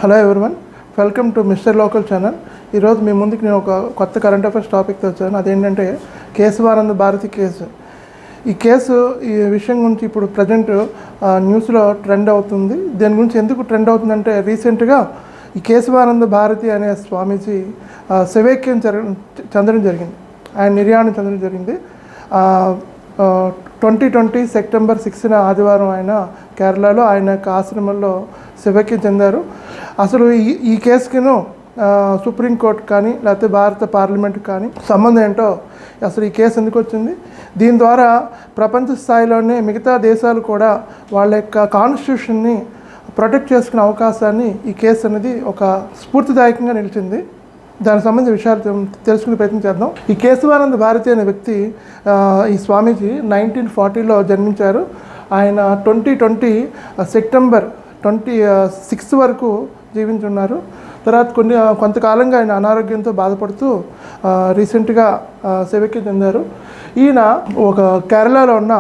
Hello everyone, welcome to mister local channel. ఈరోజు మీ ముందుకు నేను ఒక కొత్త కరెంట్ అఫైర్స్ టాపిక్తో వచ్చాను. అదేంటంటే కేశవానంద భారతి కేసు. ఈ విషయం గురించి ఇప్పుడు ప్రజెంట్ న్యూస్లో ట్రెండ్ అవుతుంది. దీని గురించి ఎందుకు ట్రెండ్ అవుతుందంటే, రీసెంట్గా ఈ కేశవానంద భారతి అనే స్వామీజీ శివైక్యం చెందడం జరిగింది. ఆయన నిర్యాణం చెందడం జరిగింది. 2020 సెప్టెంబర్ 6న ఆదివారం ఆయన కేరళలో ఆయన యొక్క ఆశ్రమంలో శివైక్యం చెందారు. అసలు ఈ కేసుకిను సుప్రీంకోర్టు కానీ లేకపోతే భారత పార్లమెంట్ కానీ సంబంధం ఏంటో, అసలు ఈ కేసు ఎందుకు వచ్చింది, దీని ద్వారా ప్రపంచ స్థాయిలోనే మిగతా దేశాలు కూడా వాళ్ళ యొక్క కాన్స్టిట్యూషన్ని ప్రొటెక్ట్ చేసుకునే అవకాశాన్ని ఈ కేసు అనేది ఒక స్ఫూర్తిదాయకంగా నిలిచింది. దానికి సంబంధించిన విషయాలు తెలుసుకునే ప్రయత్నం చేద్దాం. ఈ కేశవానంద భారతి అనే వ్యక్తి, ఈ స్వామీజీ 1940లో జన్మించారు. ఆయన 2020 సెప్టెంబర్ 26 వరకు జీవించున్నారు. తర్వాత కొంతకాలంగా ఆయన అనారోగ్యంతో బాధపడుతూ రీసెంట్గా శివైక్యం చెందారు. ఈయన ఒక కేరళలో ఉన్న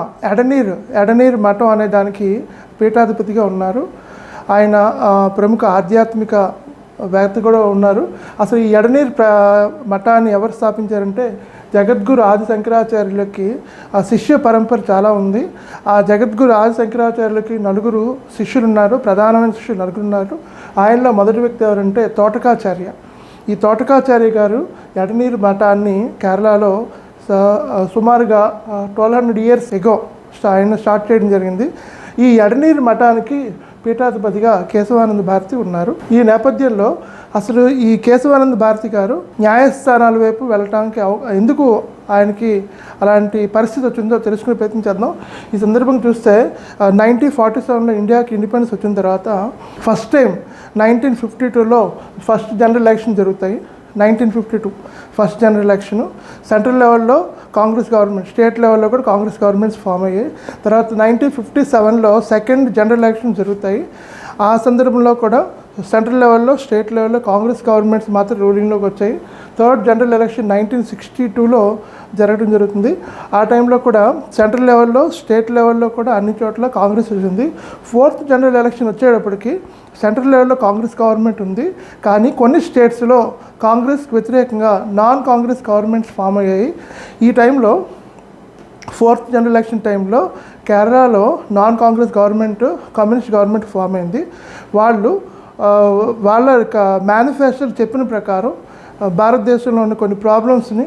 ఎడనీర్ మఠం అనే దానికి పీఠాధిపతిగా ఉన్నారు. ఆయన ప్రముఖ ఆధ్యాత్మిక వేత్త కూడా ఉన్నారు. అసలు ఈ ఎడనీర్ మఠాన్ని ఎవరు స్థాపించారంటే, జగద్గురు ఆది శంకరాచార్యులకి ఆ శిష్య పరంపర చాలా ఉంది. ఆ జగద్గురు ఆది శంకరాచార్యులకి 9 శిష్యులు ఉన్నారు. ప్రధానమైన శిష్యులు 9 ఉన్నారు. ఆయనలో మొదటి వ్యక్తి ఎవరంటే తోటకాచార్య. ఈ తోటకాచార్య గారు ఎడనీర్ మఠాన్ని కేరళలో సుమారుగా 1200 years ఎగో ఆయన స్టార్ట్ చేయడం జరిగింది. ఈ ఎడనీర్ మఠానికి పీఠాధిపతిగా కేశవానంద భారతి ఉన్నారు. ఈ నేపథ్యంలో అసలు ఈ కేశవానంద భారతి గారు న్యాయస్థానాల వైపు వెళ్ళటానికి ఎందుకు ఆయనకి అలాంటి పరిస్థితి వచ్చిందో తెలుసుకునే ప్రయత్నం చేద్దాం. ఈ సందర్భంగా చూస్తే 1947లో ఇండియాకి ఇండిపెండెన్స్ వచ్చిన తర్వాత ఫస్ట్ టైం 1952లో ఫస్ట్ జనరల్ ఎలక్షన్ జరుగుతాయి. 1952 ఫస్ట్ జనరల్ ఎలక్షను. సెంట్రల్ లెవెల్లో కాంగ్రెస్ గవర్నమెంట్, స్టేట్ లెవెల్లో కూడా కాంగ్రెస్ గవర్నమెంట్స్ ఫామ్ అయ్యాయి. తర్వాత 1957లో సెకండ్ జనరల్ ఎలక్షన్ జరుగుతాయి. ఆ సందర్భంలో కూడా సెంట్రల్ లెవెల్లో, స్టేట్ లెవెల్లో కాంగ్రెస్ గవర్నమెంట్స్ మాత్రం రూలింగ్లోకి వచ్చాయి. థర్డ్ జనరల్ ఎలక్షన్ 1962లో జరగడం జరుగుతుంది. ఆ టైంలో కూడా సెంట్రల్ లెవెల్లో, స్టేట్ లెవెల్లో కూడా అన్ని చోట్ల కాంగ్రెస్ వచ్చింది. ఫోర్త్ జనరల్ ఎలక్షన్ వచ్చేటప్పటికి సెంట్రల్ లెవెల్లో కాంగ్రెస్ గవర్నమెంట్ ఉంది, కానీ కొన్ని స్టేట్స్లో కాంగ్రెస్కి వ్యతిరేకంగా నాన్ కాంగ్రెస్ గవర్నమెంట్స్ ఫామ్ అయ్యాయి. ఈ టైంలో ఫోర్త్ జనరల్ ఎలక్షన్ టైంలో కేరళలో non Congress government, communist government form అయింది. వాళ్ళ యొక్క మేనిఫెస్టోలు చెప్పిన ప్రకారం భారతదేశంలో ఉన్న కొన్ని ప్రాబ్లమ్స్ని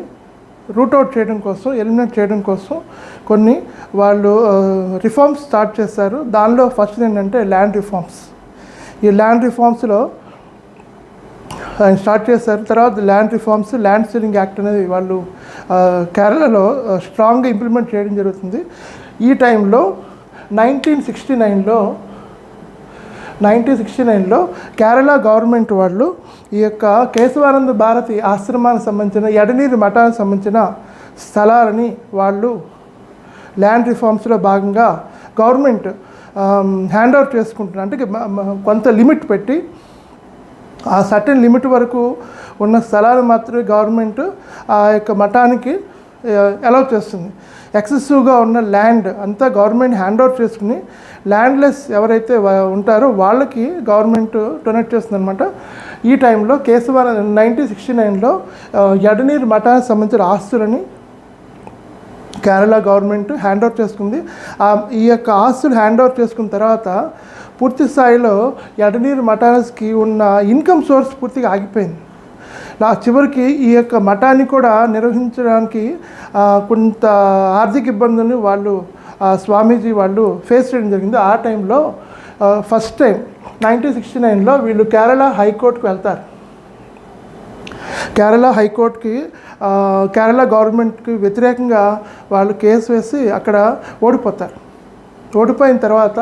రూట్అవుట్ చేయడం కోసం, ఎలిమినేట్ చేయడం కోసం కొన్ని వాళ్ళు రిఫార్మ్స్ స్టార్ట్ చేశారు. దానిలో ఫస్ట్ ఏంటంటే ల్యాండ్ రిఫార్మ్స్. ఈ ల్యాండ్ రిఫార్మ్స్లో ఆయన స్టార్ట్ చేశారు. తర్వాత land reforms, land ceiling act అనేది వాళ్ళు కేరళలో స్ట్రాంగ్గా ఇంప్లిమెంట్ చేయడం జరుగుతుంది. ఈ టైంలో 1969లో కేరళ గవర్నమెంట్ వాళ్ళు ఈ యొక్క కేశవానంద భారతి ఆశ్రమానికి సంబంధించిన, ఎడనీరు మఠానికి సంబంధించిన స్థలాలని వాళ్ళు ల్యాండ్ రిఫార్మ్స్లో భాగంగా గవర్నమెంట్ హ్యాండ్ ఓవర్ చేసుకుంటున్నారు. అంటే కొంత లిమిట్ పెట్టి ఆ సర్టెన్ లిమిట్ వరకు ఉన్న స్థలాలు మాత్రమే గవర్నమెంట్ ఆ యొక్క మఠానికి అలౌ చేస్తుంది. ఎక్సెసివ్గా ఉన్న ల్యాండ్ అంతా గవర్నమెంట్ హ్యాండ్ ఓవర్ చేసుకుని ల్యాండ్లెస్ ఎవరైతే ఉంటారో వాళ్ళకి గవర్నమెంట్ డొనేట్ చేస్తుంది అనమాట. ఈ టైంలో 1969లో ఎడనీర్ మఠానికి సంబంధించిన ఆస్తులని కేరళ గవర్నమెంట్ హ్యాండ్ ఓవర్ చేసుకుంది. ఈ యొక్క ఆస్తులు హ్యాండ్ ఓవర్ చేసుకున్న తర్వాత పూర్తి స్థాయిలో ఎడనీర్ మఠానికి ఉన్న ఇన్కమ్ సోర్స్ పూర్తిగా ఆగిపోయింది. చివరికి ఈ యొక్క మఠాన్ని కూడా నిర్వహించడానికి కొంత ఆర్థిక ఇబ్బందులు స్వామీజీ వాళ్ళు ఫేస్ చేయడం జరిగింది. ఆ టైంలో ఫస్ట్ టైం 1969లో వీళ్ళు కేరళ హైకోర్టుకు వెళ్తారు. కేరళ హైకోర్టుకి కేరళ గవర్నమెంట్కి వ్యతిరేకంగా వాళ్ళు కేసు వేసి అక్కడ ఓడిపోతారు. ఓడిపోయిన తర్వాత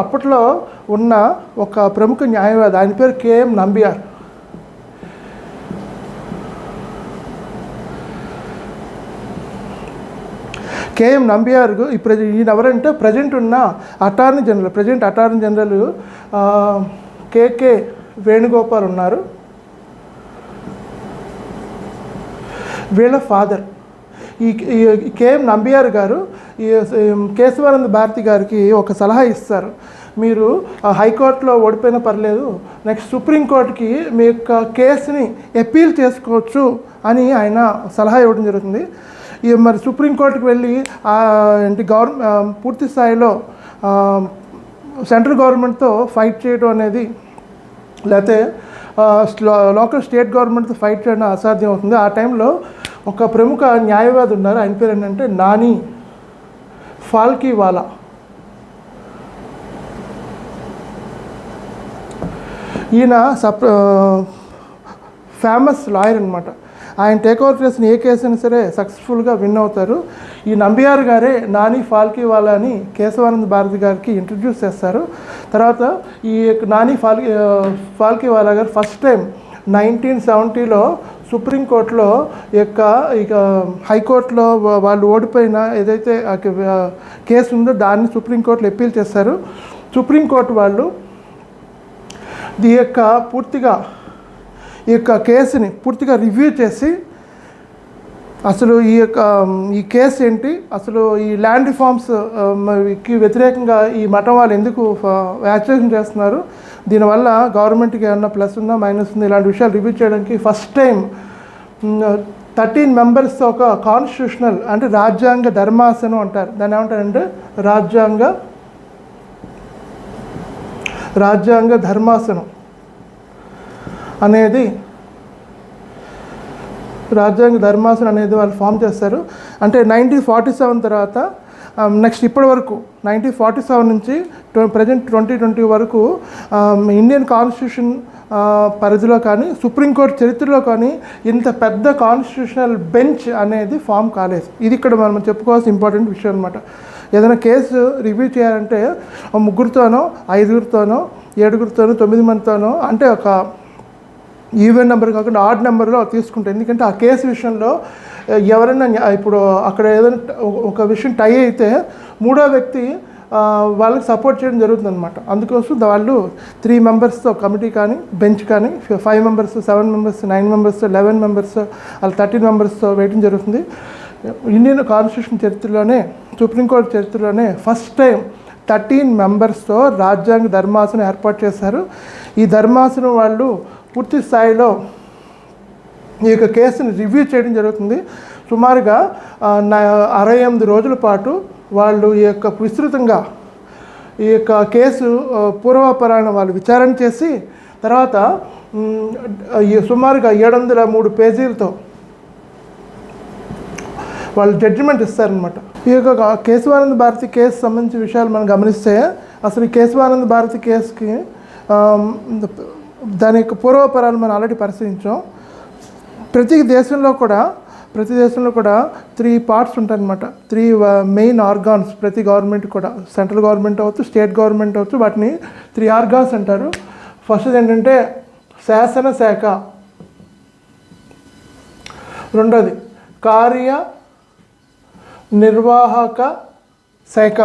అప్పట్లో ఉన్న ఒక ప్రముఖ న్యాయవాది, ఆయన పేరు కేఎం నంబియార్. కేఎం నంబియార్ ఈయన ఎవరంటే ప్రజెంట్ అటార్నీ జనరల్ కేకే వేణుగోపాల్ ఉన్నారు. వీళ్ళ ఫాదర్. ఈ కేఎం నంబియార్ గారు ఈ కేశవానంద భారతి గారికి ఒక సలహా ఇస్తారు. మీరు హైకోర్టులో ఓడిపోయినా పర్లేదు, నెక్స్ట్ సుప్రీంకోర్టుకి మీ యొక్క కేసుని అపీల్ చేసుకోవచ్చు అని ఆయన సలహా ఇవ్వడం జరుగుతుంది. మరి సుప్రీంకోర్టుకి వెళ్ళి ఏంటి పూర్తి స్థాయిలో సెంట్రల్ గవర్నమెంట్తో ఫైట్ చేయడం అనేది, లేకపోతే లోకల్ స్టేట్ గవర్నమెంట్తో ఫైట్ చేయడం అసాధ్యం అవుతుంది. ఆ టైంలో ఒక ప్రముఖ న్యాయవాది ఉన్నారు, ఆయన పేరు ఏంటంటే నాని ఫాల్కీవాలా. ఈయన ఫేమస్ లాయర్ అనమాట. ఆయన టేక్ ఓవర్ చేసిన ఏ కేసు అయినా సరే సక్సెస్ఫుల్గా విన్ అవుతారు. ఈ నంబియార్ గారే నాని ఫాల్కీవాలా అని కేశవానంద్ భారతి గారికి ఇంట్రడ్యూస్ చేస్తారు. తర్వాత ఈ నాని ఫాల్కీవాలా గారు ఫస్ట్ టైం 1970లో సుప్రీంకోర్టులో ఇక హైకోర్టులో వాళ్ళు ఓడిపోయిన ఏదైతే కేసు ఉందో దాన్ని సుప్రీంకోర్టులో అప్పీల్ చేస్తారు. సుప్రీంకోర్టు వాళ్ళు ఈ యొక్క కేసుని పూర్తిగా రివ్యూ చేసి అసలు ఈ కేసు ఏంటి, అసలు ఈ ల్యాండ్ రిఫార్మ్స్కి వ్యతిరేకంగా ఈ మఠం వాళ్ళు ఎందుకు యాక్షన్ చేస్తున్నారు, దీనివల్ల గవర్నమెంట్కి ఏమన్నా ప్లస్ ఉందా మైనస్ ఉందా, ఇలాంటి విషయాలు రివ్యూ చేయడానికి ఫస్ట్ టైం 13 మెంబర్స్తో ఒక కాన్స్టిట్యూషనల్ అంటే రాజ్యాంగ ధర్మాసనం అంటారు. దాన్ని ఏమంటారంటే రాజ్యాంగ ధర్మాసనం అనేది వాళ్ళు ఫామ్ చేస్తారు. అంటే 1947 తర్వాత నెక్స్ట్ ఇప్పటి వరకు 1947 నుంచి ప్రజెంట్ 2020 వరకు ఇండియన్ కాన్స్టిట్యూషన్ పరిధిలో కానీ సుప్రీంకోర్టు చరిత్రలో కానీ ఇంత పెద్ద కాన్స్టిట్యూషనల్ బెంచ్ అనేది ఫామ్ కాలేదు. ఇది ఇక్కడ మనం చెప్పుకోవాల్సిన ఇంపార్టెంట్ విషయం అనమాట. ఏదైనా కేసు రివ్యూ చేయాలంటే 3తోనో 5తోనో 7తోనో 9 మందితోనో, అంటే ఒక ఈవెన్ నెంబర్ కాకుండా ఆడ్ నెంబర్లో తీసుకుంటాం. ఎందుకంటే ఆ కేసు విషయంలో ఎవరైనా ఇప్పుడు అక్కడ ఏదైనా ఒక విషయం టై అయితే మూడో వ్యక్తి వాళ్ళకి సపోర్ట్ చేయడం జరుగుతుంది అనమాట. అందుకోసం వాళ్ళు 3 మెంబర్స్తో కమిటీ కానీ బెంచ్ కానీ 5 మెంబర్స్ 7 మెంబర్స్ 9 మెంబర్స్ 11 మెంబర్స్ అలా 13 మెంబర్స్తో వేయడం జరుగుతుంది. ఇండియన్ కాన్స్టిట్యూషన్ చరిత్రలోనే సుప్రీంకోర్టు చరిత్రలోనే ఫస్ట్ టైం 13 మెంబర్స్తో రాజ్యాంగ ధర్మాసనం ఏర్పాటు చేశారు. ఈ ధర్మాసనం వాళ్ళు పూర్తి స్థాయిలో ఈ యొక్క కేసుని రివ్యూ చేయడం జరుగుతుంది. సుమారుగా 68 రోజుల పాటు వాళ్ళు ఈ యొక్క విస్తృతంగా ఈ యొక్క కేసు పూర్వాపరాన్ని వాళ్ళు విచారణ చేసి తర్వాత సుమారుగా 703 పేజీలతో వాళ్ళు జడ్జిమెంట్ ఇస్తారనమాట. ఈ యొక్క కేశవానంద్ భారతి కేసు సంబంధించిన విషయాలు మనం గమనిస్తే అసలు ఈ కేశవానంద్ భారతి కేసుకి దాని యొక్క పూర్వపరాలు మనం ఆల్రెడీ పరిశీలించాం. ప్రతి దేశంలో కూడా 3 పార్ట్స్ ఉంటాయన్నమాట. 3 మెయిన్ ఆర్గాన్స్ ప్రతి గవర్నమెంట్ కూడా, సెంట్రల్ గవర్నమెంట్ అవ్వచ్చు, స్టేట్ గవర్నమెంట్ అవ్వచ్చు, వాటిని 3 ఆర్గాన్స్ అంటారు. ఫస్ట్ ఏంటంటే శాసన శాఖ, రెండోది కార్య నిర్వాహక శాఖ,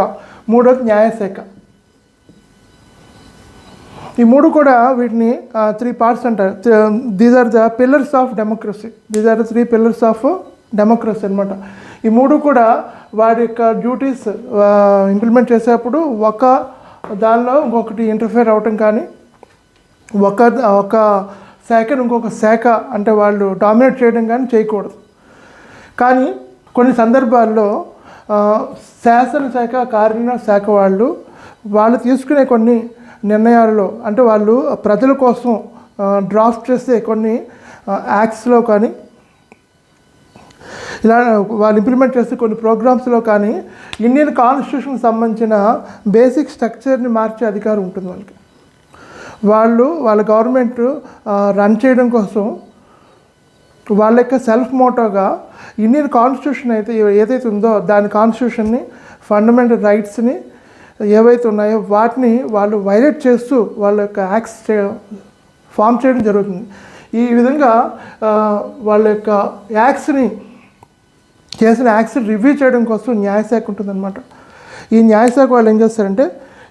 మూడోది న్యాయశాఖ. ఈ 3 కూడా వీటిని 3 పార్ట్స్ అంటారు. These are the pillars of democracy. These are the 3 pillars of democracy అనమాట. ఈ 3 కూడా వారి యొక్క డ్యూటీస్ ఇంప్లిమెంట్ చేసేటప్పుడు ఒక దానిలో ఇంకొకటి ఇంటర్ఫేర్ అవ్వటం కానీ, ఒక శాఖను ఇంకొక శాఖ అంటే వాళ్ళు డామినేట్ చేయడం కానీ చేయకూడదు. కానీ కొన్ని సందర్భాల్లో శాసనశాఖ కార్యశాఖ వాళ్ళు తీసుకునే కొన్ని నిర్ణయాలలో, అంటే వాళ్ళు ప్రజల కోసం డ్రాఫ్ట్ చేసే కొన్ని యాక్ట్స్లో కానీ, ఇలా వాళ్ళు ఇంప్లిమెంట్ చేసే కొన్ని ప్రోగ్రామ్స్లో కానీ ఇండియన్ కాన్స్టిట్యూషన్కి సంబంధించిన బేసిక్ స్ట్రక్చర్ని మార్చే అధికారం ఉంటుంది వాళ్ళకి. వాళ్ళ గవర్నమెంట్ రన్ చేయడం కోసం వాళ్ళ యొక్క సెల్ఫ్ మోటోగా ఇండియన్ కాన్స్టిట్యూషన్ ఏదైతే ఉందో దాని కాన్స్టిట్యూషన్ని, ఫండమెంటల్ రైట్స్ని ఏవైతే ఉన్నాయో వాటిని వాళ్ళు వైలేట్ చేస్తూ వాళ్ళ యొక్క యాక్ట్స్ ఫామ్ చేయడం జరుగుతుంది. ఈ విధంగా వాళ్ళ యొక్క చేసిన యాక్ట్స్ని రివ్యూ చేయడం కోసం న్యాయశాఖ ఉంటుందన్నమాట. ఈ న్యాయశాఖ వాళ్ళు ఏం చేస్తారంటే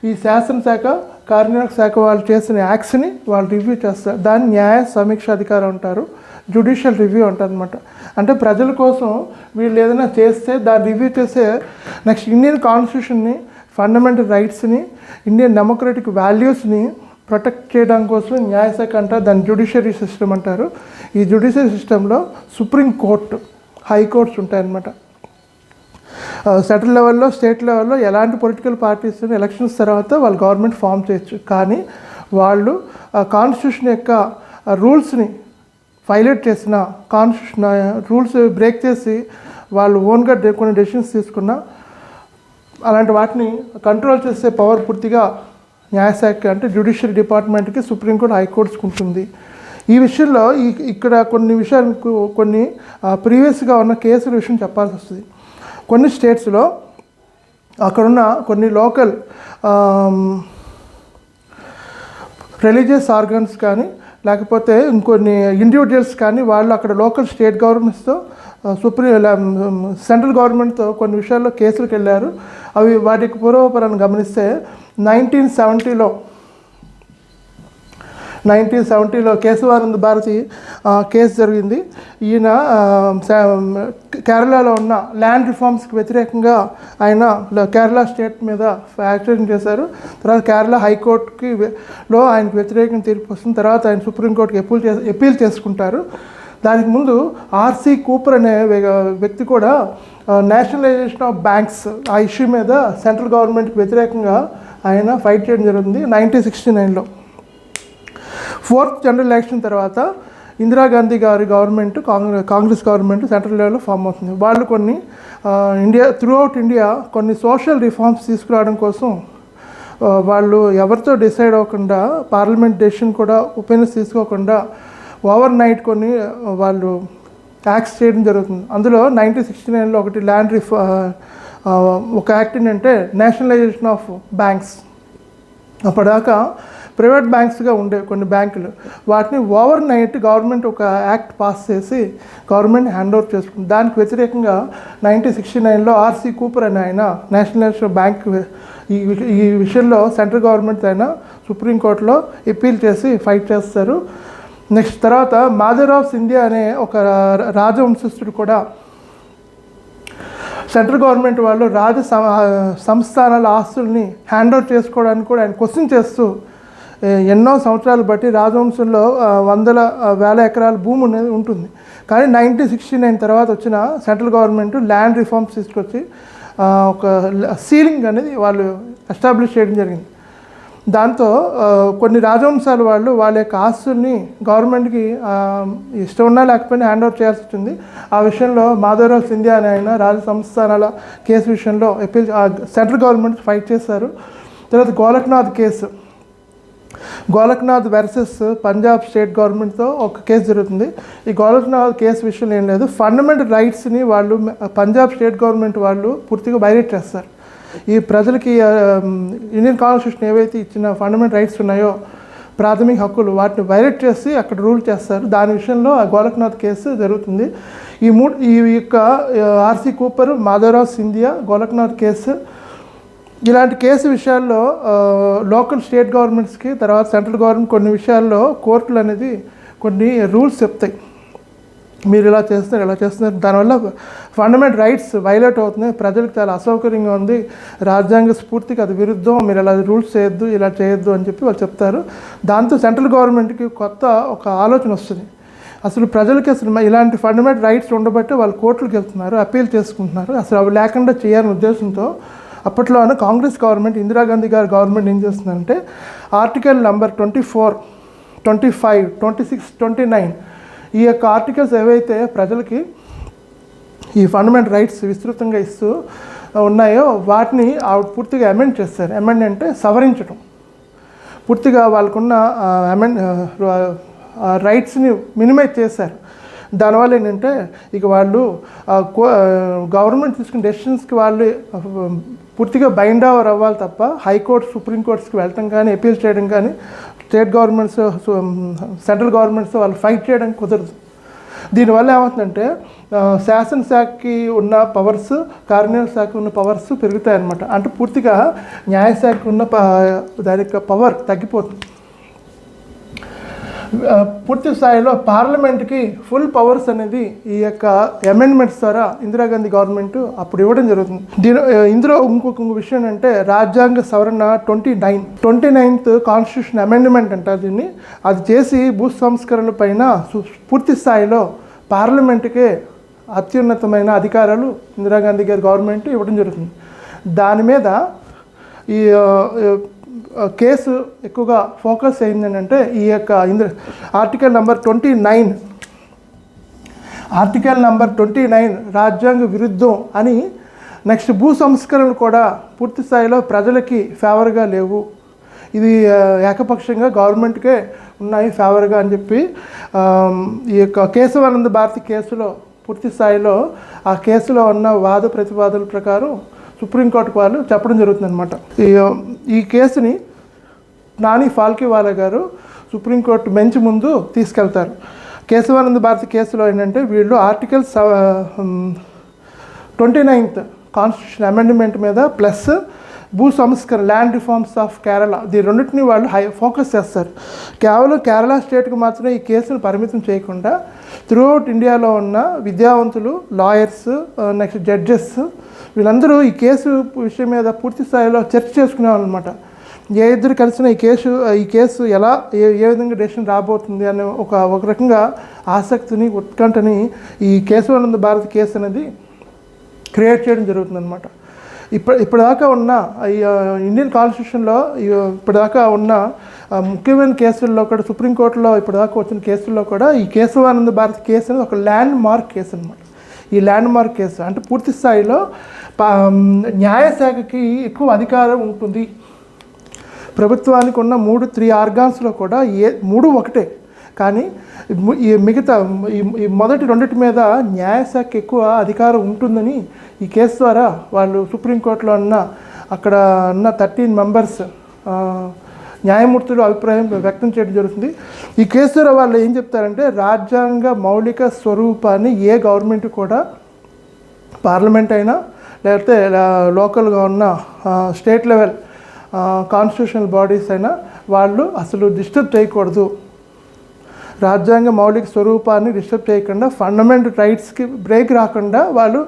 ఈ శాసనశాఖ కార్యనిర్వాహక శాఖ వాళ్ళు చేసిన యాక్ట్స్ని వాళ్ళు రివ్యూ చేస్తారు. దాన్ని న్యాయ సమీక్ష అధికారం అంటారు, జ్యుడిషియల్ రివ్యూ అంటారు అనమాట. అంటే ప్రజల కోసం వీళ్ళు ఏదైనా చేస్తే దాన్ని రివ్యూ చేసే నెక్స్ట్ ఇండియన్ కాన్స్టిట్యూషన్ని ఫండమెంటల్ రైట్స్ని, ఇండియన్ డెమోక్రటిక్ వాల్యూస్ని ప్రొటెక్ట్ చేయడం కోసం న్యాయశాఖ అంటారు, దాన్ని జ్యుడిషియరీ సిస్టమ్ అంటారు. ఈ జ్యుడిషియరీ సిస్టంలో సుప్రీం కోర్టు, హైకోర్ట్స్ ఉంటాయన్నమాట. సెంట్రల్ లెవెల్లో, స్టేట్ లెవెల్లో ఎలాంటి పొలిటికల్ పార్టీస్ ఎలక్షన్స్ తర్వాత వాళ్ళు గవర్నమెంట్ ఫామ్ చేయొచ్చు, కానీ వాళ్ళు కాన్స్టిట్యూషన్ యొక్క రూల్స్ని వైలేట్ చేసిన, కాన్స్టిట్యూషన్ రూల్స్ బ్రేక్ చేసి వాళ్ళు ఓన్గా కొన్ని డెసిషన్స్ తీసుకున్నా అలాంటి వాటిని కంట్రోల్ చేసే పవర్ పూర్తిగా న్యాయశాఖ అంటే జ్యుడిషియరీ డిపార్ట్మెంట్కి, సుప్రీంకోర్టు, హైకోర్ట్స్కి ఉంటుంది. ఈ విషయంలో ఇక్కడ కొన్ని విషయాలకు కొన్ని ప్రీవియస్గా ఉన్న కేసుల విషయం చెప్పాల్సి వస్తుంది. కొన్ని స్టేట్స్లో అక్కడున్న కొన్ని లోకల్ రిలీజియస్ ఆర్గన్స్ కానీ లేకపోతే ఇంకొన్ని ఇండివిజువల్స్ కానీ వాళ్ళు అక్కడ లోకల్ స్టేట్ గవర్నమెంట్స్తో సెంట్రల్ గవర్నమెంట్తో కొన్ని విషయాల్లో కేసులకు వెళ్ళారు. అవి వాటికి పూర్వపరాన్ని గమనిస్తే 1970లో కేశవానంద భారతి కేసు జరిగింది. ఈయన కేరళలో ఉన్న ల్యాండ్ రిఫార్మ్స్కి వ్యతిరేకంగా ఆయన కేరళ స్టేట్ మీద యాక్షన్ చేశారు. తర్వాత కేరళ హైకోర్టుకి ఆయనకు వ్యతిరేకంగా తీర్పు వస్తుంది. తర్వాత ఆయన సుప్రీంకోర్టుకి అప్పీల్ చేసుకుంటారు. దానికి ముందు ఆర్సి కూపర్ అనే వ్యక్తి కూడా నేషనలైజేషన్ ఆఫ్ బ్యాంక్స్ ఆ ఇష్యూ మీద సెంట్రల్ గవర్నమెంట్కి వ్యతిరేకంగా ఆయన ఫైట్ చేయడం జరుగుతుంది 1969లో. 4th జనరల్ ఎలక్షన్ తర్వాత ఇందిరాగాంధీ గారి గవర్నమెంట్, కాంగ్రెస్ గవర్నమెంట్ సెంట్రల్ లెవెల్లో ఫామ్ అవుతుంది. వాళ్ళు కొన్ని త్రూఅవుట్ ఇండియా కొన్ని సోషల్ రిఫార్మ్స్ తీసుకురావడం కోసం వాళ్ళు ఎవరితో డిసైడ్ అవ్వకుండా, పార్లమెంట్ డెసిషన్ కూడా ఒపీనియన్స్ తీసుకోకుండా ఓవర్ నైట్ కొన్ని వాళ్ళు యాక్ట్స్ చేయడం జరుగుతుంది. అందులో 1969లో ఒకటి ఒక యాక్ట్ ఏంటంటే నేషనలైజేషన్ ఆఫ్ బ్యాంక్స్. అప్పటిదాకా ప్రైవేట్ బ్యాంక్స్గా ఉండే కొన్ని బ్యాంకులు, వాటిని ఓవర్ నైట్ గవర్నమెంట్ ఒక యాక్ట్ పాస్ చేసి గవర్నమెంట్ హ్యాండ్ ఓవర్ చేసుకుంది. దానికి వ్యతిరేకంగా 1969లో ఆర్సి కూపర్ అని ఆయన నేషనలైజేషన్ బ్యాంక్ ఈ విషయంలో సెంట్రల్ గవర్నమెంట్ ఆయన సుప్రీంకోర్టులో అప్పీల్ చేసి ఫైట్ చేస్తారు. నెక్స్ట్ తర్వాత మాధవరావు సింధియా అనే ఒక రాజవంశస్థుడు కూడా సెంట్రల్ గవర్నమెంట్ వాళ్ళు సంస్థానాల ఆస్తుల్ని హ్యాండ్ ఓవర్ చేసుకోవడానికి కూడా ఆయన క్వశ్చన్ చేస్తూ ఎన్నో సంవత్సరాలు బట్టి రాజవంశంలో వేల ఎకరాల భూమి అనేది ఉంటుంది. కానీ 1969 తర్వాత వచ్చిన సెంట్రల్ గవర్నమెంట్ ల్యాండ్ రిఫార్మ్స్ తీసుకొచ్చి ఒక సీలింగ్ అనేది వాళ్ళు ఎస్టాబ్లిష్ చేయడం జరిగింది. దాంతో కొన్ని రాజవంశాల వాళ్ళ యొక్క ఆస్తుల్ని గవర్నమెంట్కి ఇష్టం ఉన్నా లేకపోయినా హ్యాండ్ ఓవర్ చేయాల్సి వచ్చింది. ఆ విషయంలో మాధవరావు సింధియా అని ఆయన రాజ సంస్థానాల కేసు విషయంలో అప్పీల్ సెంట్రల్ గవర్నమెంట్ ఫైట్ చేశారు. తర్వాత గోలక్నాథ్ కేసు, గోలక్నాథ్ వర్సెస్ పంజాబ్ స్టేట్ గవర్నమెంట్తో ఒక కేసు జరుగుతుంది. ఈ గోలక్నాథ్ కేసు విషయంలో ఏం లేదు, ఫండమెంటల్ రైట్స్ని వాళ్ళు పంజాబ్ స్టేట్ గవర్నమెంట్ వాళ్ళు పూర్తిగా వైలేట్ చేస్తారు. ఈ ప్రజలకి ఇండియన్ కాన్స్టిట్యూషన్ ఏవైతే ఇచ్చిన ఫండమెంటల్ రైట్స్ ఉన్నాయో, ప్రాథమిక హక్కులు, వాటిని వైలేట్ చేసి అక్కడ రూల్ చేస్తారు. దాని విషయంలో ఆ గోలక్నాథ్ కేసు జరుగుతుంది. ఈ యొక్క RC Cooper, Madhavarao Scindia, Golaknath case, ఇలాంటి కేసు విషయాల్లో లోకల్ స్టేట్ గవర్నమెంట్స్కి తర్వాత సెంట్రల్ గవర్నమెంట్ కొన్ని విషయాల్లో కోర్టులు అనేది కొన్ని రూల్స్ చెప్తాయి. మీరు ఇలా చేస్తున్నారు, దానివల్ల ఫండమెంటల్ రైట్స్ వైలేట్ అవుతున్నాయి, ప్రజలకు చాలా అసౌకర్యంగా ఉంది, రాజ్యాంగ స్ఫూర్తికి అది విరుద్ధం, మీరు ఇలా రూల్స్ చేయొద్దు, ఇలా చేయొద్దు అని చెప్పి వాళ్ళు చెప్తారు. దాంతో సెంట్రల్ గవర్నమెంట్కి కొత్త ఒక ఆలోచన వస్తుంది. అసలు ప్రజలకి ఇలాంటి ఫండమెంటల్ రైట్స్ ఉండబట్టి వాళ్ళు కోర్టులకు వెళ్తున్నారు, అప్పీల్ చేసుకుంటున్నారు. అసలు అవి లేకుండా చేయాలనే ఉద్దేశంతో అప్పట్లోనే కాంగ్రెస్ గవర్నమెంట్, ఇందిరాగాంధీ గారి గవర్నమెంట్ ఏం చేస్తుందంటే ఆర్టికల్ నెంబర్ 24, 25, 26, 29 ఈ యొక్క ఆర్టికల్స్ ఏవైతే ప్రజలకి ఈ ఫండమెంటల్ రైట్స్ విస్తృతంగా ఇస్తూ ఉన్నాయో వాటిని ఆవిడ పూర్తిగా అమెండ్ చేస్తారు. అమెండ్ అంటే సవరించడం. పూర్తిగా వాళ్ళకున్న రైట్స్ని మినిమైజ్ చేశారు. దానివల్ల ఏంటంటే ఇక వాళ్ళు గవర్నమెంట్ తీసుకున్న డెసిషన్స్కి వాళ్ళు పూర్తిగా బైండ్ ఓవర్ అవ్వాలి తప్ప హైకోర్టు, సుప్రీంకోర్ట్స్కి వెళ్ళటం కానీ, అపీల్ చేయడం కానీ, స్టేట్ గవర్నమెంట్స్, సెంట్రల్ గవర్నమెంట్స్ వాళ్ళు ఫైట్ చేయడానికి కుదరదు. దీనివల్ల ఏమవుతుందంటే శాసనశాఖకి ఉన్న పవర్స్, కార్యనిర్వాహక శాఖకి ఉన్న పవర్స్ పెరుగుతాయి అన్నమాట. అంటే పూర్తిగా న్యాయశాఖకు ఉన్న దాని యొక్క పవర్ తగ్గిపోతుంది. పూర్తి స్థాయిలో పార్లమెంట్కి ఫుల్ పవర్స్ అనేది ఈ యొక్క అమెండ్మెంట్స్ ద్వారా ఇందిరాగాంధీ గవర్నమెంట్ అప్పుడు ఇవ్వడం జరుగుతుంది. ఇందులో ఇంకొక విషయం అంటే రాజ్యాంగ సవరణ 29th కాన్స్టిట్యూషన్ అమెండ్మెంట్ అంటారు దీన్ని. అది చేసి భూ సంస్కరణల పైన పూర్తి స్థాయిలో పార్లమెంట్కే అత్యున్నతమైన అధికారాలు ఇందిరాగాంధీ గారి గవర్నమెంట్ ఇవ్వడం జరుగుతుంది. దాని మీద ఈ కేసు ఎక్కువగా ఫోకస్ అయింది అంటే ఈ యొక్క ఆర్టికల్ నెంబర్ 29 రాజ్యాంగ విరుద్ధం అని. నెక్స్ట్ భూ సంస్కరణలు కూడా పూర్తి స్థాయిలో ప్రజలకి ఫేవర్గా లేవు, ఇది ఏకపక్షంగా గవర్నమెంట్కే ఉన్నాయి ఫేవర్గా అని చెప్పి ఈ యొక్క కేశవానంద భారతి కేసులో పూర్తి స్థాయిలో ఆ కేసులో ఉన్న వాద ప్రతివాదుల ప్రకారం సుప్రీంకోర్టుకు వాళ్ళు చెప్పడం జరుగుతుందన్నమాట. ఈ కేసుని నాని ఫాల్కేవాలా గారు సుప్రీంకోర్టు బెంచ్ ముందు తీసుకెళ్తారు. కేశవానంద భారతి కేసులో ఏంటంటే వీళ్ళు ఆర్టికల్ 29th కాన్స్టిట్యూషన్ అమెండ్మెంట్ మీద ప్లస్ భూ సంస్కరణ ల్యాండ్ రిఫార్మ్స్ ఆఫ్ కేరళ ఈ రెండింటిని వాళ్ళు ఫోకస్ చేస్తారు. కేవలం కేరళ స్టేట్కి మాత్రమే ఈ కేసును పరిమితం చేయకుండా త్రూఅవుట్ ఇండియాలో ఉన్న విద్యావంతులు, లాయర్స్, నెక్స్ట్ జడ్జెస్ వీళ్ళందరూ ఈ కేసు విషయం మీద పూర్తి స్థాయిలో చర్చ చేసుకునేవాళ్ళు అనమాట. ఏ ఇద్దరు కలిసిన ఈ కేసు ఎలా ఏ విధంగా డెసిషన్ రాబోతుంది అనే ఒక రకంగా ఆసక్తిని, ఉత్కంఠని ఈ కేశవానంద భారతి కేసు అనేది క్రియేట్ చేయడం జరుగుతుందన్నమాట. ఇప్పటిదాకా ఉన్న ఇండియన్ కాన్స్టిట్యూషన్లో ఇప్పటిదాకా ఉన్న ముఖ్యమైన కేసుల్లో కూడా సుప్రీంకోర్టులో ఇప్పటిదాకా వచ్చిన కేసుల్లో కూడా ఈ కేశవానంద భారతి కేసు అనేది ఒక ల్యాండ్ మార్క్ కేసు అనమాట. ఈ ల్యాండ్ మార్క్ కేసు అంటే పూర్తి స్థాయిలో న్యాయశాఖకి ఎక్కువ అధికారం ఉంటుంది. ప్రభుత్వానికి ఉన్న 3 ఆర్గాన్స్లో కూడా మూడు ఒకటే, కానీ ఈ మిగతా ఈ మొదటి రెండింటి మీద న్యాయశాఖ ఎక్కువ అధికారం ఉంటుందని ఈ కేసు ద్వారా వాళ్ళు సుప్రీంకోర్టులో అక్కడ ఉన్న 13 మెంబర్స్ న్యాయమూర్తులు అభిప్రాయం వ్యక్తం చేయడం జరుగుతుంది. ఈ కేసు ద్వారా వాళ్ళు ఏం చెప్తారంటే రాజ్యాంగ మౌలిక స్వరూపాన్ని ఏ గవర్నమెంట్ కూడా పార్లమెంట్ అయినా లేకపోతే లోకల్గా ఉన్న స్టేట్ లెవెల్ కాన్స్టిట్యూషనల్ బాడీస్ అయినా వాళ్ళు అసలు డిస్టర్బ్ చేయకూడదు. రాజ్యాంగ మౌలిక స్వరూపాన్ని డిస్టర్బ్ చేయకుండా ఫండమెంటల్ రైట్స్కి బ్రేక్ రాకుండా వాళ్ళు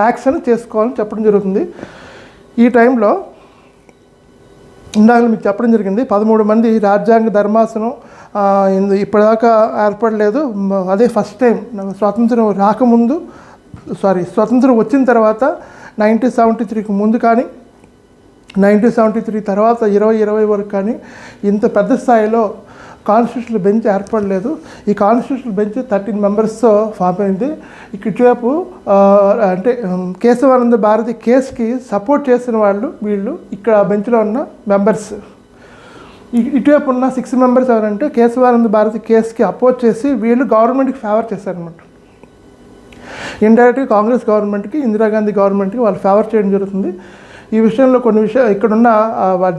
యాక్షన్ చేసుకోవాలని చెప్పడం జరుగుతుంది. ఈ టైంలో ఇందాక మీకు చెప్పడం జరిగింది 13 మంది రాజ్యాంగ ధర్మాసనం ఇప్పటిదాకా ఏర్పడలేదు. అదే ఫస్ట్ టైం స్వతంత్రం వచ్చిన తర్వాత 1973కి ముందు కానీ 1973 తర్వాత 2020 వరకు కానీ ఇంత పెద్ద స్థాయిలో కాన్స్టిట్యూషనల్ బెంచ్ ఏర్పడలేదు. ఈ కాన్స్టిట్యూషనల్ బెంచ్ 13 మెంబర్స్తో ఫామ్ అయింది. ఇటువైపు అంటే కేశవానంద భారతి కేసుకి సపోర్ట్ చేసిన వీళ్ళు ఇక్కడ బెంచ్లో ఉన్న మెంబర్స్. ఇటువైపు ఉన్న 6 మెంబర్స్ ఎవరంటే కేశవానంద భారతి కేసుకి అపోజ్ చేసి వీళ్ళు గవర్నమెంట్కి ఫేవర్ చేశారనమాట. ఇండైరెక్ట్గా కాంగ్రెస్ గవర్నమెంట్కి, ఇందిరాగాంధీ గవర్నమెంట్కి వాళ్ళు ఫేవర్ చేయడం జరుగుతుంది. ఈ విషయంలో కొన్ని విషయాలు ఇక్కడున్న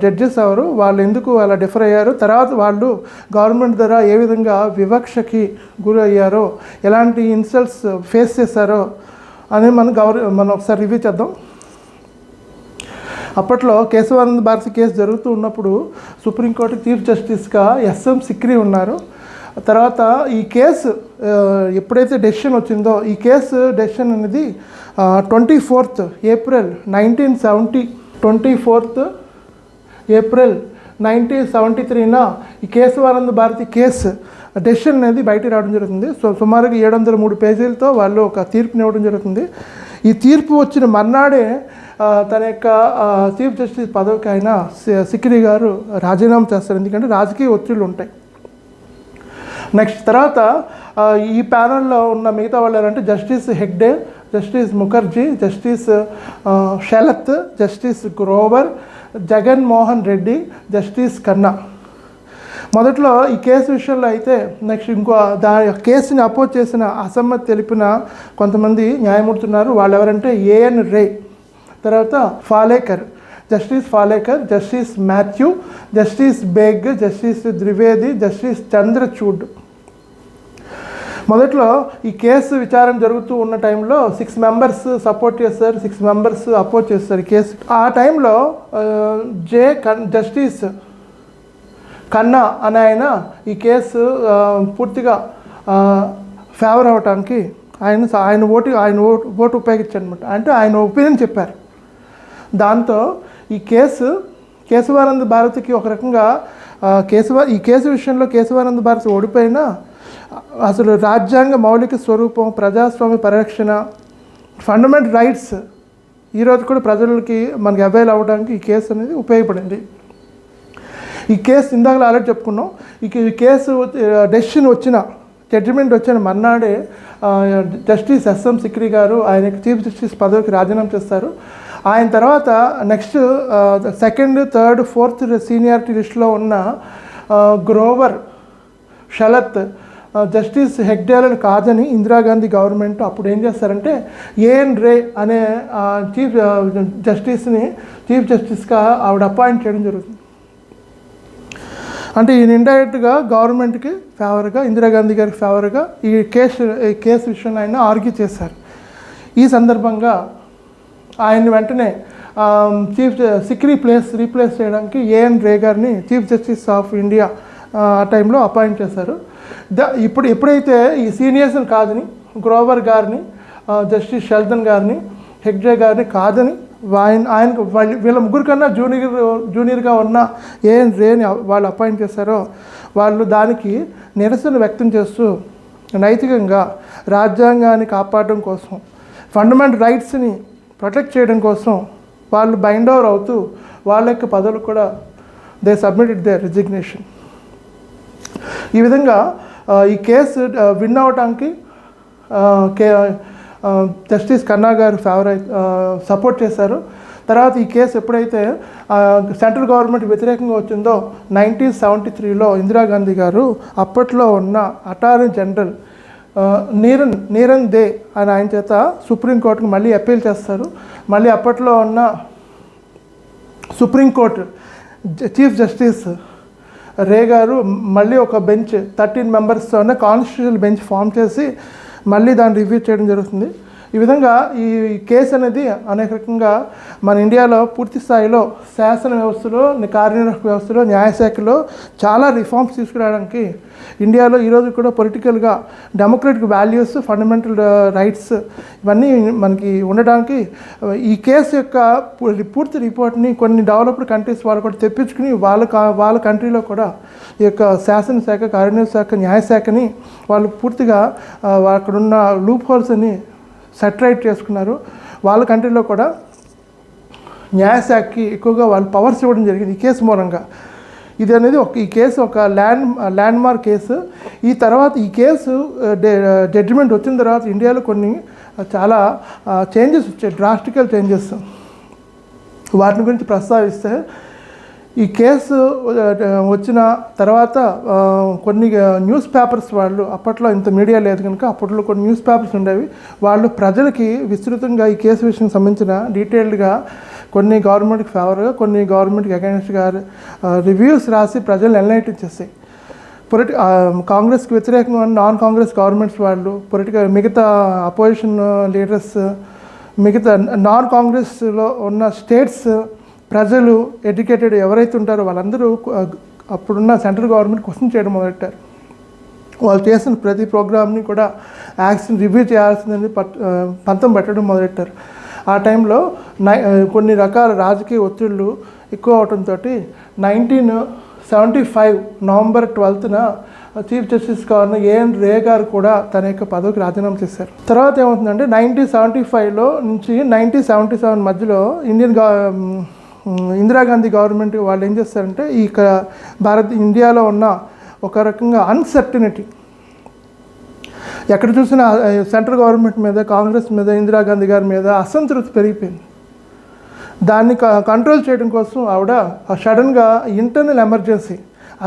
జడ్జెస్ ఎవరు, వాళ్ళు ఎందుకు అలా డిఫర్ అయ్యారు, తర్వాత వాళ్ళు గవర్నమెంట్ ద్వారా ఏ విధంగా వివక్షకి గురి అయ్యారో, ఎలాంటి ఇన్సల్ట్స్ ఫేస్ చేశారో అని మనం ఒకసారి రివ్యూ చేద్దాం. అప్పట్లో కేశవానంద భారతి కేసు జరుగుతూ ఉన్నప్పుడు సుప్రీంకోర్టు చీఫ్ జస్టిస్గా SM సిక్రీ ఉన్నారు. తర్వాత ఈ కేసు ఎప్పుడైతే డెసిషన్ వచ్చిందో ఈ కేసు డెసిషన్ అనేది 24th ఏప్రిల్ 1973న ఈ కేశవానంద భారతి కేసు డెసిషన్ అనేది బయటికి రావడం జరుగుతుంది. సుమారుగా 703 పేజీలతో వాళ్ళు ఒక తీర్పుని ఇవ్వడం జరుగుతుంది. ఈ తీర్పు వచ్చిన మర్నాడే తన యొక్క చీఫ్ జస్టిస్ పదవికి ఆయన సిక్రీ గారు రాజీనామా చేస్తారు, ఎందుకంటే రాజకీయ ఒత్తిళ్ళు ఉంటాయి. నెక్స్ట్ తర్వాత ఈ ప్యానల్లో ఉన్న మిగతా వాళ్ళు ఎవరంటే justice Hegde, justice Mukherjee, justice Shelat, justice Grover, Jaganmohan Reddy, justice Khanna. మొదట్లో ఈ కేసు విషయంలో అయితే నెక్స్ట్ కేసుని అపోజ్ చేసిన అసమ్మతి తెలిపిన కొంతమంది న్యాయమూర్తులు ఉన్నారు. వాళ్ళు ఎవరంటే AN రే, తర్వాత justice Palekar, justice Mathew, justice Beg, justice Dwivedi, justice Chandrachud. మొదట్లో ఈ కేసు విచారణ జరుగుతూ ఉన్న టైంలో 6 మెంబర్స్ సపోర్ట్ చేస్తారు, 6 మెంబర్స్ అపోజ్ చేస్తారు కేసు. ఆ టైంలో జస్టిస్ కన్నా అనే ఆయన ఈ కేసు పూర్తిగా ఫేవర్ అవ్వటానికి ఆయన ఓటు ఉపయోగించారు అనమాట. అంటే ఆయన ఒపీనియన్ చెప్పారు. దాంతో ఈ కేశవానంద భారతికి ఒక రకంగా ఈ కేసు విషయంలో కేశవానంద భారతి ఓడిపోయినా అసలు రాజ్యాంగ మౌలిక స్వరూపం, ప్రజాస్వామ్య పరిరక్షణ, ఫండమెంటల్ రైట్స్ ఈరోజు కూడా ప్రజలకి మనకి అవైల్ అవ్వడానికి ఈ కేసు అనేది ఉపయోగపడింది. ఈ కేసు ఇందాక ఆల్రెడీ చెప్పుకున్నాం. ఈ కేసు జడ్జిమెంట్ వచ్చిన మర్నాడే జస్టిస్ ఎస్ఎం సిక్రీ గారు ఆయనకి చీఫ్ జస్టిస్ పదవికి రాజీనామా చేస్తారు. ఆయన తర్వాత next second, third, fourth seniority లిస్టులో ఉన్న గ్రోవర్ షలత్ జస్టిస్ హెగ్డేలను కాదని ఇందిరాగాంధీ గవర్నమెంట్ అప్పుడు ఏం చేస్తారంటే ఏఎన్ రే అనే చీఫ్ జస్టిస్గా ఆవిడ అపాయింట్ చేయడం జరుగుతుంది. అంటే ఈయన ఇండైరెక్ట్గా గవర్నమెంట్కి ఫేవర్గా, ఇందిరాగాంధీ గారికి ఫేవర్గా ఈ కేసు విషయంలో ఆయన ఆర్గ్యూ చేశారు. ఈ సందర్భంగా ఆయన వెంటనే సిక్రీ రీప్లేస్ చేయడానికి ఏఎన్ రే గారిని చీఫ్ జస్టిస్ ఆఫ్ ఇండియా ఆ టైంలో అపాయింట్ చేశారు. ఎప్పుడైతే ఈ సీనియర్స్ని కాదని, గ్రోవర్ గారిని, జస్టిస్ షెల్టన్ గారిని, హెగ్డే గారిని కాదని ఆయనకు వీళ్ళ ముగ్గురు కన్నా జూనియర్గా ఉన్న ఏఎన్ రేని వాళ్ళు అపాయింట్ చేశారో వాళ్ళు దానికి నిరసన వ్యక్తం చేస్తూ నైతికంగా రాజ్యాంగాన్ని కాపాడడం కోసం, ఫండమెంటల్ రైట్స్ని ప్రొటెక్ట్ చేయడం కోసం వాళ్ళు బైండ్ ఓవర్ అవుతూ వాళ్ళ యొక్క పదవులు కూడా దే సబ్మిటెడ్ దేర్ రిజిగ్నేషన్. ఈ విధంగా ఈ కేసు విన్ అవడానికి జస్టిస్ కన్నా గారు సపోర్ట్ చేశారు. తర్వాత ఈ కేసు ఎప్పుడైతే సెంట్రల్ గవర్నమెంట్ వ్యతిరేకంగా వచ్చిందో 1973లో ఇందిరాగాంధీ గారు అప్పట్లో ఉన్న అటార్నీ జనరల్ నీరన్ దే అని ఆయన చేత సుప్రీంకోర్టుకు మళ్ళీ అప్పీల్ చేస్తారు. మళ్ళీ అప్పట్లో ఉన్న సుప్రీంకోర్టు చీఫ్ జస్టిస్ రే గారు మళ్ళీ ఒక బెంచ్ 13 మెంబర్స్తో ఉన్న కాన్స్టిట్యూషనల్ బెంచ్ ఫామ్ చేసి మళ్ళీ దాన్ని రివ్యూ చేయడం జరుగుతుంది. ఈ విధంగా ఈ కేసు అనేది అనేక రకంగా మన ఇండియాలో పూర్తి స్థాయిలో శాసన వ్యవస్థలో, కార్యనిర్వాహక వ్యవస్థలో, న్యాయశాఖలో చాలా రిఫార్మ్స్ తీసుకురావడానికి ఇండియాలో ఈరోజు కూడా పొలిటికల్గా డెమోక్రటిక్ వాల్యూస్, ఫండమెంటల్ రైట్స్ ఇవన్నీ మనకి ఉండడానికి ఈ కేసు యొక్క పూర్తి రిపోర్ట్ని కొన్ని డెవలప్డ్ కంట్రీస్ వాళ్ళు కూడా తెప్పించుకుని వాళ్ళ కంట్రీలో కూడా ఈ యొక్క శాసనశాఖ, కార్యనిర్వాహక శాఖ, న్యాయశాఖని వాళ్ళు పూర్తిగా అక్కడున్న లూప్ హోల్స్ని సెటరైట్ చేసుకున్నారు. వాళ్ళ కంట్రీలో కూడా న్యాయశాఖకి ఎక్కువగా వాళ్ళు పవర్స్ ఇవ్వడం జరిగింది ఈ కేసు మూలంగా. ఇది అనేది ఈ కేసు ఒక ల్యాండ్ మార్క్ కేసు. ఈ తర్వాత ఈ కేసు జడ్జిమెంట్ వచ్చిన తర్వాత ఇండియాలో కొన్ని చాలా చేంజెస్ వచ్చాయి, డ్రాస్టికల్ చేంజెస్. వాటిని గురించి ప్రస్తావిస్తే ఈ కేసు వచ్చిన తర్వాత కొన్ని న్యూస్ పేపర్స్ వాళ్ళు, అప్పట్లో ఇంత మీడియా లేదు కనుక అప్పట్లో కొన్ని న్యూస్ పేపర్స్ ఉండేవి, వాళ్ళు ప్రజలకి విస్తృతంగా ఈ కేసు విషయం సంబంధించిన డీటెయిల్డ్గా కొన్ని గవర్నమెంట్కి ఫేవర్గా, కొన్ని గవర్నమెంట్కి అగైన్స్ట్గా రివ్యూస్ రాసి ప్రజలను ఎన్లైటన్ చేస్తాయి. కాంగ్రెస్కి వ్యతిరేకంగా ఉన్న నాన్ కాంగ్రెస్ గవర్నమెంట్స్ వాళ్ళు, మిగతా అపోజిషన్ లీడర్స్, మిగతా నాన్ కాంగ్రెస్లో ఉన్న స్టేట్స్ ప్రజలు, ఎడ్యుకేటెడ్ ఎవరైతే ఉంటారో వాళ్ళందరూ అప్పుడున్న సెంట్రల్ గవర్నమెంట్ క్వశ్చన్ చేయడం మొదలెట్టారు. వాళ్ళు చేసిన ప్రతి ప్రోగ్రామ్ని కూడా యాక్షన్ రివ్యూ చేయాల్సిందని పంతం పెట్టడం మొదలెట్టారు. ఆ టైంలో కొన్ని రకాల రాజకీయ ఒత్తిళ్ళు ఎక్కువ అవడంతో 1975 నవంబర్ 12న చీఫ్ జస్టిస్గా ఉన్న ఏఎన్ రే గారు కూడా తన యొక్క పదవికి రాజీనామా చేశారు. తర్వాత ఏమవుతుందంటే 1975లో నుంచి 1977 మధ్యలో ఇందిరాగాంధీ గవర్నమెంట్ వాళ్ళు ఏం చేస్తారంటే ఇండియాలో ఉన్న ఒక రకంగా అన్సర్టనిటీ, ఎక్కడ చూసినా సెంట్రల్ గవర్నమెంట్ మీద, కాంగ్రెస్ మీద, ఇందిరాగాంధీ గారి మీద అసంతృప్తి పెరిగిపోయింది. దాన్ని కంట్రోల్ చేయడం కోసం ఆవిడ సడన్గా ఇంటర్నల్ ఎమర్జెన్సీ,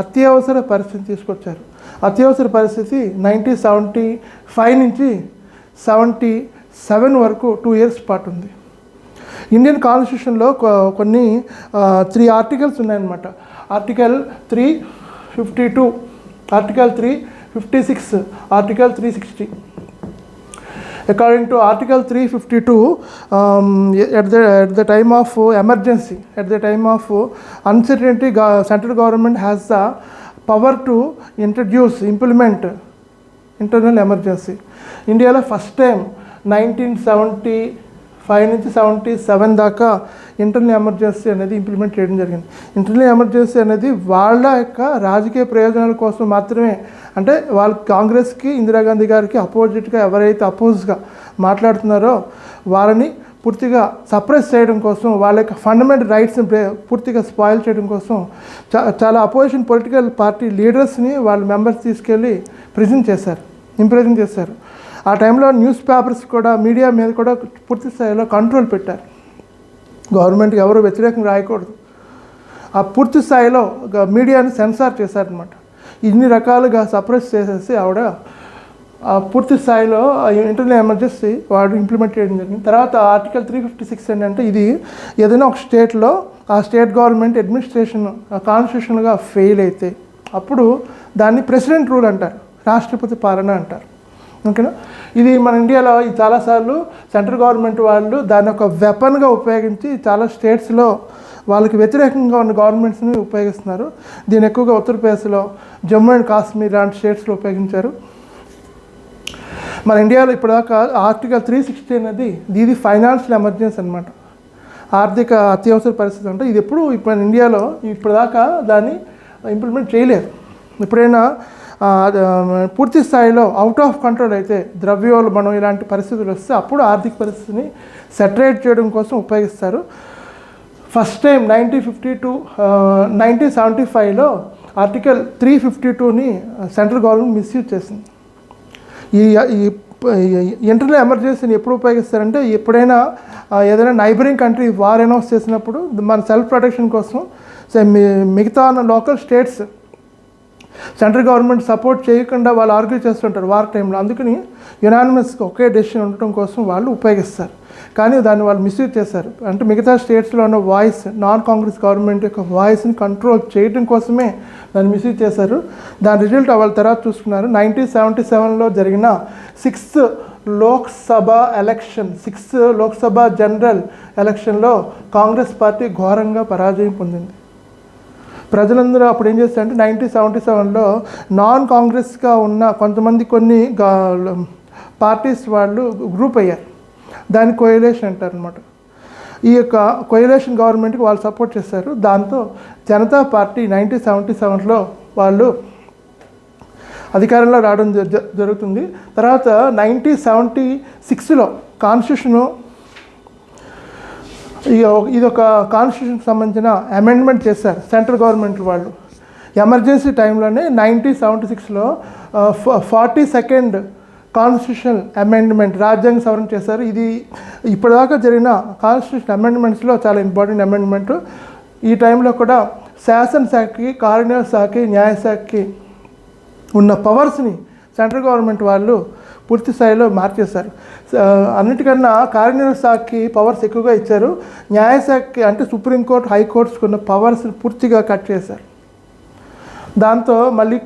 అత్యవసర పరిస్థితి తీసుకొచ్చారు. అత్యవసర పరిస్థితి 1975 నుంచి 77 వరకు 2 years పాటు ఉంది. ఇండియన్ కాన్స్టిట్యూషన్లో కొన్ని 3 ఆర్టికల్స్ ఉన్నాయన్నమాట. Article 352, article 356, article 360. According to Article 352, at the time of emergency, at the time of uncertainty, central government has the power to implement internal emergency. ఇండియాలో ఫస్ట్ టైం 1975 నుంచి 77 దాకా ఇంటర్నల్ ఎమర్జెన్సీ అనేది implement చేయడం జరిగింది. Internal emergency అనేది వాళ్ళ యొక్క రాజకీయ ప్రయోజనాల కోసం మాత్రమే, అంటే వాళ్ళ కాంగ్రెస్కి ఇందిరాగాంధీ గారికి అపోజిట్గా ఎవరైతే అపోజ్గా మాట్లాడుతున్నారో వాళ్ళని పూర్తిగా సప్రెస్ చేయడం కోసం, వాళ్ళ యొక్క ఫండమెంటల్ రైట్స్ని పూర్తిగా స్పాయిల్ చేయడం కోసం చాలా అపోజిషన్ పొలిటికల్ పార్టీ లీడర్స్ని వాళ్ళ మెంబర్స్ తీసుకెళ్ళి ఇంప్రిజన్ చేశారు. ఆ టైంలో న్యూస్ పేపర్స్ కూడా, మీడియా మీద కూడా పూర్తి స్థాయిలో కంట్రోల్ పెట్టారు. గవర్నమెంట్కి ఎవరు వ్యతిరేకంగా రాయకూడదు. ఆ పూర్తి స్థాయిలో మీడియాని సెన్సార్ చేశారనమాట. ఇన్ని రకాలుగా సప్రెస్ చేసేసి ఆవిడ పూర్తి స్థాయిలో ఇంటర్నల్ ఎమర్జెన్సీ వాడు ఇంప్లిమెంట్ చేయడం జరిగింది. తర్వాత ఆర్టికల్ 356 ఏంటంటే, ఇది ఏదైనా ఒక స్టేట్లో ఆ స్టేట్ గవర్నమెంట్ అడ్మినిస్ట్రేషన్ కాన్స్టిట్యూషనల్గా ఫెయిల్ అయితే అప్పుడు దాన్ని ప్రెసిడెంట్ రూల్ అంటారు, రాష్ట్రపతి పాలన అంటారు. ఓకేనా. ఇది మన ఇండియాలో చాలాసార్లు సెంట్రల్ గవర్నమెంట్ వాళ్ళు దాన్ని ఒక వెపన్గా ఉపయోగించి చాలా స్టేట్స్లో వాళ్ళకి వ్యతిరేకంగా ఉన్న గవర్నమెంట్స్ని ఉపయోగిస్తున్నారు. దీన్ని ఎక్కువగా ఉత్తరప్రదేశ్లో, జమ్మూ అండ్ కాశ్మీర్ లాంటి స్టేట్స్లో ఉపయోగించారు. మన ఇండియాలో ఇప్పటిదాకా ఆర్టికల్ 360 అనేది ఇది ఫైనాన్షియల్ ఎమర్జెన్సీ అనమాట, ఆర్థిక అత్యవసర పరిస్థితి. అంటే ఇది ఎప్పుడు మన ఇండియాలో ఇప్పటిదాకా దాన్ని ఇంప్లిమెంట్ చేయలేదు. ఎప్పుడైనా పూర్తి స్థాయిలో అవుట్ ఆఫ్ కంట్రోల్ అయితే, ద్రవ్యోల్బణం ఇలాంటి పరిస్థితులు వస్తే అప్పుడు ఆర్థిక పరిస్థితిని సెటరేట్ చేయడం కోసం ఉపయోగిస్తారు. ఫస్ట్ టైం 1975లో ఆర్టికల్ 352ని సెంట్రల్ గవర్నమెంట్ మిస్యూజ్ చేసింది. ఈ ఇంటర్నల్ ఎమర్జెన్సీని ఎప్పుడు ఉపయోగిస్తారంటే, ఎప్పుడైనా ఏదైనా నైబరింగ్ కంట్రీ వార్ అనౌన్స్ చేసినప్పుడు మన సెల్ఫ్ ప్రొటెక్షన్ కోసం మిగతా local states central government support చేయకుండా వాళ్ళు ఆర్గ్యూ చేస్తుంటారు వార్ టైంలో. అందుకని యునానిమస్గా ఒకే డెసిషన్ ఉండటం కోసం వాళ్ళు ఉపయోగిస్తారు. కానీ దాన్ని వాళ్ళు మిస్యూజ్ చేశారు. అంటే మిగతా స్టేట్స్లో ఉన్న వాయిస్, నాన్ కాంగ్రెస్ గవర్నమెంట్ యొక్క వాయిస్ని కంట్రోల్ చేయడం కోసమే దాన్ని మిస్యూజ్ చేశారు. దాని రిజల్ట్ వాళ్ళ తర్వాత చూసుకున్నారు. 1977లో జరిగిన 6th లోక్సభ జనరల్ ఎలక్షన్లో కాంగ్రెస్ పార్టీ ఘోరంగా పరాజయం పొందింది. ప్రజలందరూ అప్పుడు ఏం చేస్తారంటే, 1977లో నాన్ కాంగ్రెస్గా ఉన్న కొన్ని పార్టీస్ వాళ్ళు గ్రూప్ అయ్యారు. దాన్ని కోయలేషన్ అంటారు అనమాట. ఈ యొక్క కోయలేషన్ గవర్నమెంట్కి వాళ్ళు సపోర్ట్ చేశారు. దాంతో జనతా పార్టీ 1977లో వాళ్ళు అధికారంలో రావడం జరుగుతుంది. తర్వాత 1976లో కాన్స్టిట్యూషను, ఇది ఒక కాన్స్టిట్యూషన్కి సంబంధించిన అమెండ్మెంట్ చేశారు సెంట్రల్ గవర్నమెంట్ వాళ్ళు. ఎమర్జెన్సీ టైంలోనే 1976లో 42nd కాన్స్టిట్యూషనల్ అమెండ్మెంట్, రాజ్యాంగ సవరణ చేశారు. ఇది ఇప్పటిదాకా జరిగిన కాన్స్టిట్యూషన్ అమెండ్మెంట్స్లో చాలా ఇంపార్టెంట్ అమెండ్మెంట్. ఈ టైంలో కూడా శాసనశాఖకి, కార్యనిర్వాహక శాఖకి, న్యాయశాఖకి ఉన్న పవర్స్ని సెంట్రల్ గవర్నమెంట్ వాళ్ళు పూర్తి స్థాయిలో మార్చేశారు. అన్నిటికన్నా కార్యనిర్వాహక శాఖకి పవర్స్ ఎక్కువగా ఇచ్చారు. న్యాయశాఖకి, అంటే సుప్రీంకోర్టు, హైకోర్ట్స్కి ఉన్న పవర్స్ పూర్తిగా కట్ చేశారు. దాంతో మళ్ళీ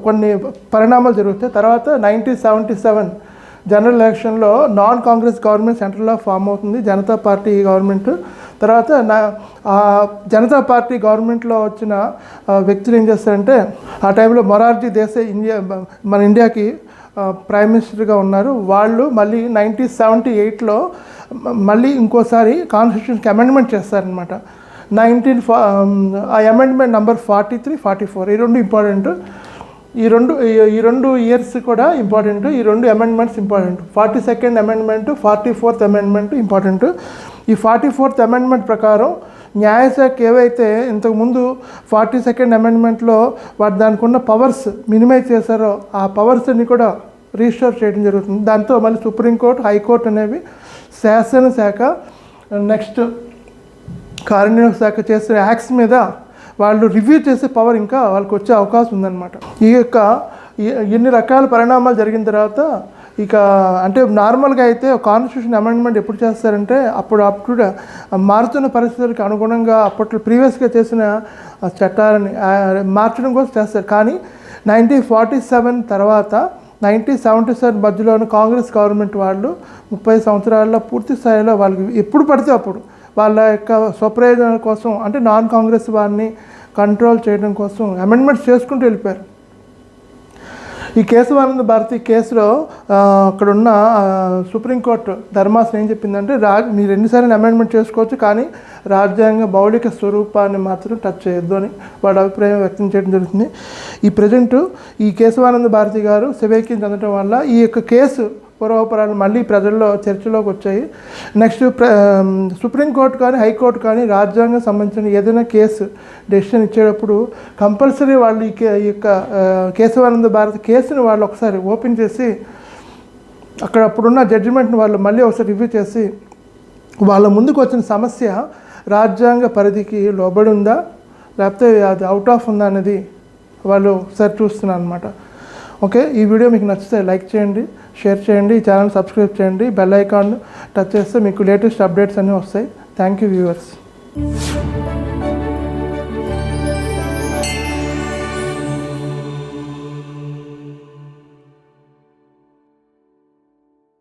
కొన్ని పరిణామాలు జరుగుతాయి. తర్వాత 1977 జనరల్ ఎలక్షన్లో నాన్ కాంగ్రెస్ గవర్నమెంట్ సెంట్రల్లో ఫామ్ అవుతుంది, జనతా పార్టీ గవర్నమెంట్. తర్వాత జనతా పార్టీ గవర్నమెంట్లో వచ్చిన వ్యక్తులు ఏం చేస్తారంటే, ఆ టైంలో మొరార్జీ దేశాయ్ మన ఇండియాకి ప్రైమ్ మినిస్టర్గా ఉన్నారు. వాళ్ళు మళ్ళీ 1978లో మళ్ళీ ఇంకోసారి కాన్స్టిట్యూషన్కి అమెండ్మెంట్ చేస్తారనమాట. ఆ అమెండ్మెంట్ నెంబర్ 43, 44 ఈ రెండు ఇంపార్టెంట్. ఈ రెండు ఇయర్స్ కూడా ఇంపార్టెంట్. ఈ రెండు amendments important. 42nd amendment, 44th amendment important. ఈ 44th అమెండ్మెంట్ ప్రకారం న్యాయశాఖ ఏవైతే ఇంతకుముందు 42nd అమెండ్మెంట్లో దానికి ఉన్న పవర్స్ మినిమైజ్ చేశారో ఆ పవర్స్ అన్ని కూడా రీస్టోర్ చేయడం జరుగుతుంది. దాంతో మళ్ళీ సుప్రీంకోర్టు, హైకోర్టు అనేవి శాసనశాఖ, నెక్స్ట్ కార్యనిర్వాహక శాఖ చేసే యాక్ట్స్ మీద వాళ్ళు రివ్యూ చేసే పవర్ ఇంకా వాళ్ళకి వచ్చే అవకాశం ఉందన్నమాట. ఎన్ని రకాల పరిణామాలు జరిగిన తర్వాత అంటే నార్మల్గా అయితే కాన్స్టిట్యూషన్ అమెండ్మెంట్ ఎప్పుడు చేస్తారంటే అప్పుడు మారుతున్న పరిస్థితులకు అనుగుణంగా అప్పట్లో ప్రీవియస్గా చేసిన చట్టాలని మార్చడం కోసం చేస్తారు. కానీ 1947 తర్వాత 1977 మధ్యలోని కాంగ్రెస్ గవర్నమెంట్ వాళ్ళు 30 సంవత్సరాల్లో పూర్తి స్థాయిలో వాళ్ళకి ఎప్పుడు పడితే అప్పుడు వాళ్ళ యొక్క స్వప్రయోజనాల కోసం అంటే నాన్ కాంగ్రెస్ వారిని కంట్రోల్ చేయడం కోసం అమెండ్మెంట్స్ చేసుకుంటూ వెళ్ళిపోయారు. ఈ కేశవానంద భారతి కేసులో అక్కడున్న సుప్రీంకోర్టు ధర్మాసనం ఏం చెప్పిందంటే మీరు ఎన్నిసార్లు అమెండ్మెంట్ చేసుకోవచ్చు కానీ రాజ్యాంగ మౌలిక స్వరూపాన్ని మాత్రం టచ్ చేయొద్దు అని వాళ్ళ అభిప్రాయం వ్యక్తం చేయడం జరుగుతుంది. ఈ ప్రజెంటు ఈ కేశవానంద భారతి గారు శివైక్యం చెందడం వల్ల ఈ యొక్క కేసు పూర్వపరాలు మళ్ళీ ప్రజల్లో చర్చలోకి వచ్చాయి. నెక్స్ట్ సుప్రీంకోర్టు కానీ హైకోర్టు కానీ రాజ్యాంగం సంబంధించిన ఏదైనా కేసు డెసిషన్ ఇచ్చేటప్పుడు కంపల్సరీ వాళ్ళు ఈ యొక్క కేశవానంద భారతి కేసుని వాళ్ళు ఒకసారి ఓపెన్ చేసి అక్కడ అప్పుడున్న జడ్జిమెంట్ని వాళ్ళు మళ్ళీ ఒకసారి రివ్యూ చేసి వాళ్ళ ముందుకు వచ్చిన సమస్య రాజ్యాంగ పరిధికి లోబడి ఉందా లేకపోతే అది అవుట్ ఆఫ్ ఉందా అనేది వాళ్ళు ఒకసారి చూస్తున్నారు అనమాట. ఓకే, ఈ వీడియో మీకు నచ్చితే లైక్ చేయండి, షేర్ చేయండి, ఈ ఛానల్ సబ్స్క్రైబ్ చేయండి, బెల్ ఐకాన్ టచ్ చేస్తే మీకు లేటెస్ట్ అప్డేట్స్ అన్నీ వస్తాయి. Thank you viewers.